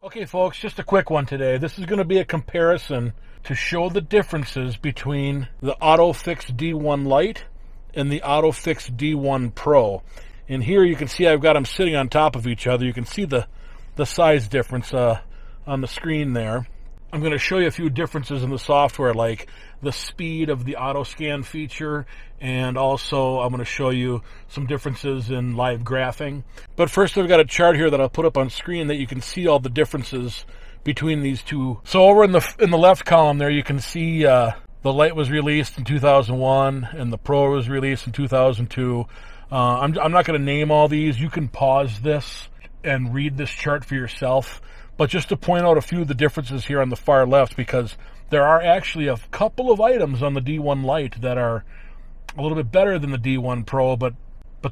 Okay folks, just a quick one today. This is going to be a comparison to show the differences between the OTOFIX D1 Lite and the OTOFIX D1 Pro. And here you can see I've got them sitting on top of each other. You can see the size difference on the screen there. I'm going to show you a few differences in the software, like the speed of the AutoScan feature, and also I'm going to show you some differences in live graphing. But first I've got a chart here that I'll put up on screen that you can see all the differences between these two. So over in the left column there you can see the Lite was released in 2001 and the Pro was released in 2002. I'm not going to name all these. You can pause this and read this chart for yourself. But just to point out a few of the differences here on the far left, because there are actually a couple of items on the D1 Lite that are a little bit better than the D1 Pro, but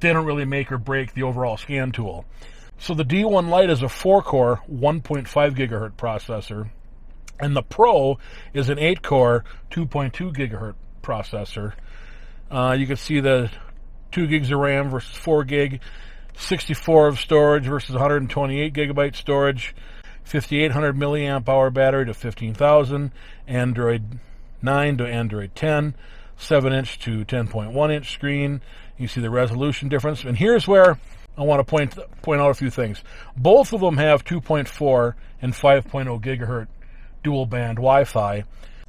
they don't really make or break the overall scan tool. So the D1 Lite is a 4-core, 1.5 gigahertz processor, and the Pro is an 8-core, 2.2 gigahertz processor. You can see the 2 gigs of RAM versus 4 gig, 64 of storage versus 128 gigabyte storage, 5800 milliamp hour battery to 15,000, Android 9 to Android 10, 7-inch to 10.1-inch screen. You see the resolution difference. And here's where I want to point out a few things. Both of them have 2.4 and 5.0 gigahertz dual band Wi-Fi,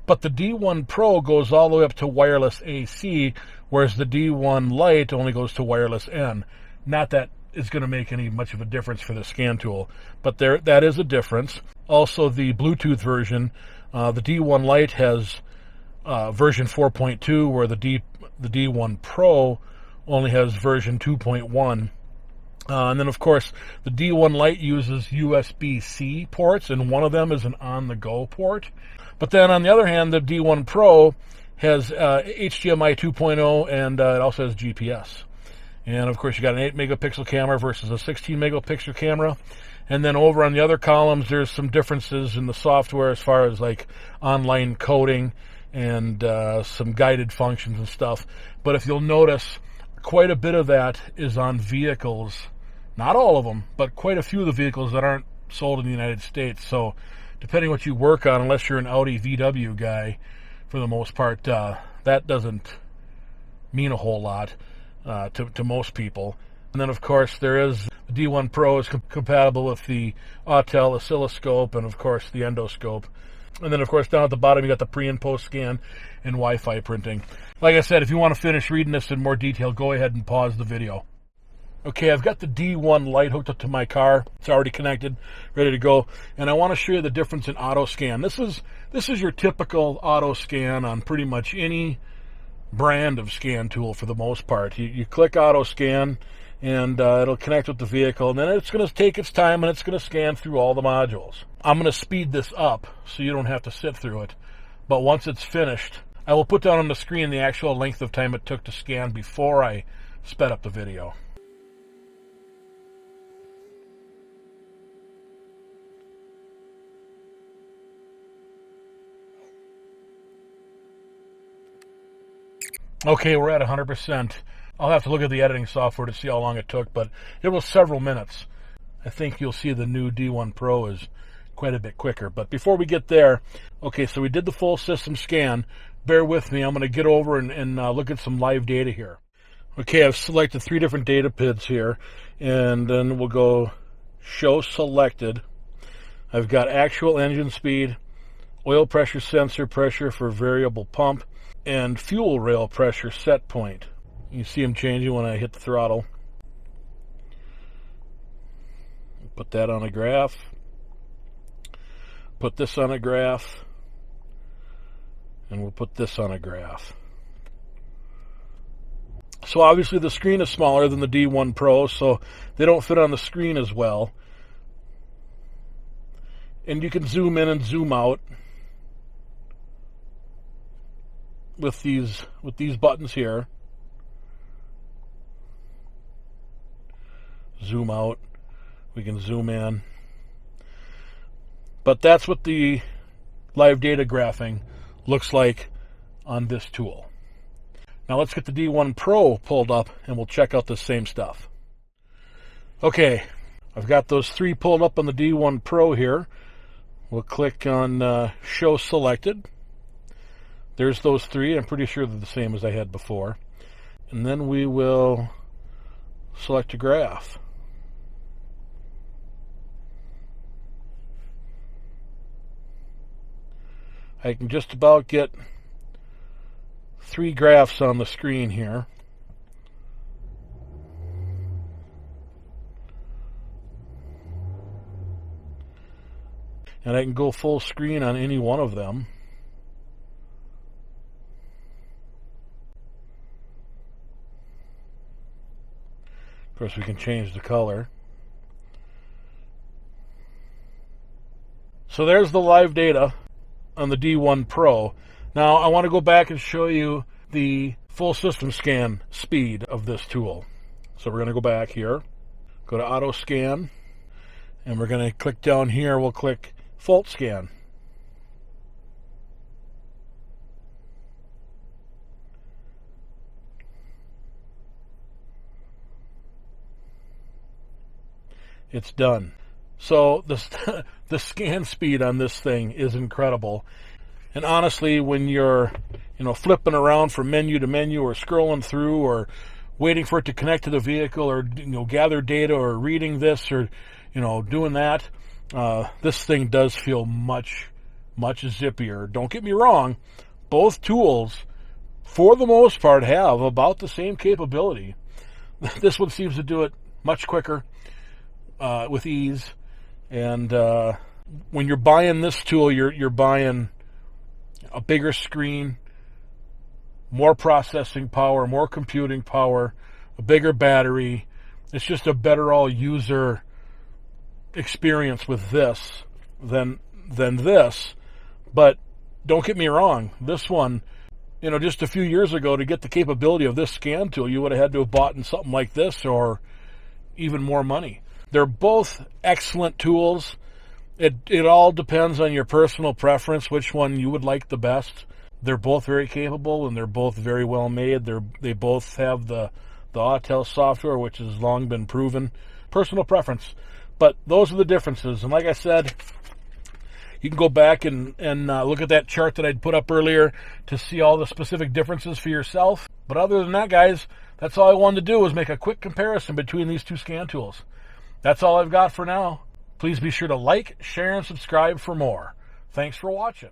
but the D1 Pro goes all the way up to wireless AC, whereas the D1 Lite only goes to wireless N. Not that is going to make any much of a difference for the scan tool, but that is a difference. Also, the Bluetooth version, the D1 Lite has version 4.2, where the D1 Pro only has version 2.1. And then, of course, the D1 Lite uses USB-C ports, and one of them is an on-the-go port. But then, on the other hand, the D1 Pro has HDMI 2.0, and it also has GPS. And of course you got an 8 megapixel camera versus a 16 megapixel camera. And then over on the other columns there's some differences in the software as far as like online coding and some guided functions and stuff. But if you'll notice, quite a bit of that is on vehicles, not all of them, but quite a few of the vehicles that aren't sold in the United States. So depending what you work on, unless you're an Audi VW guy, for the most part, that doesn't mean a whole lot. To most people. And then of course there is the D1 Pro is compatible with the Autel oscilloscope and of course the endoscope. And then of course down at the bottom you got the pre and post scan and Wi-Fi printing. Like I said, if you want to finish reading this in more detail, go ahead and pause the video. Okay, I've got the D1 Lite hooked up to my car. It's already connected, ready to go. And I want to show you the difference in AutoScan. This is your typical AutoScan on pretty much any brand of scan tool for the most part. You click AutoScan and it'll connect with the vehicle, and then it's going to take its time and it's going to scan through all the modules. I'm going to speed this up so you don't have to sit through it, but once it's finished I will put down on the screen the actual length of time it took to scan before I sped up the video. Okay, we're at 100%. I'll have to look at the editing software to see how long it took, but it was several minutes. I think you'll see the new D1 Pro is quite a bit quicker. But before we get there, okay, so we did the full system scan. Bear with me. I'm going to get over and look at some live data here. Okay, I've selected 3 different data PIDs here, and then we'll go show selected. I've got actual engine speed, oil pressure sensor pressure for variable pump, and fuel rail pressure set point. You see them changing when I hit the throttle. Put that on a graph. Put this on a graph. And we'll put this on a graph. So obviously the screen is smaller than the D1 Pro, so they don't fit on the screen as well. And you can zoom in and zoom out with these buttons here. Zoom out, we can zoom in. But that's what the live data graphing looks like on this tool. Now let's get the D1 Pro pulled up and we'll check out the same stuff. Okay, I've got those three pulled up on the D1 Pro here. We'll click on Show Selected. There's those three. I'm pretty sure they're the same as I had before. And then we will select a graph. I can just about get three graphs on the screen here. And I can go full screen on any one of them. Of course, we can change the color. So there's the live data on the D1 Pro. Now I want to go back and show you the full system scan speed of this tool. So we're going to go back here, go to AutoScan, and we're going to click down here. We'll click Fault Scan. It's done. So the scan speed on this thing is incredible. And honestly, when you're flipping around from menu to menu, or scrolling through, or waiting for it to connect to the vehicle, or gather data, or reading this, or doing that, this thing does feel much zippier. Don't get me wrong, both tools for the most part have about the same capability. This one seems to do it much quicker, with ease. And when you're buying this tool, you're buying a bigger screen, more processing power, more computing power, a bigger battery. It's just a better all user experience with this than this. But don't get me wrong, this one, just a few years ago, to get the capability of this scan tool, you would have had to have bought in something like this or even more money. They're both excellent tools. It all depends on your personal preference, which one you would like the best. They're both very capable, and they're both very well made. They both have the Autel software, which has long been proven. Personal preference. But those are the differences. And like I said, you can go back and look at that chart that I'd put up earlier to see all the specific differences for yourself. But other than that, guys, that's all I wanted to do, was make a quick comparison between these two scan tools. That's all I've got for now. Please be sure to like, share, and subscribe for more. Thanks for watching.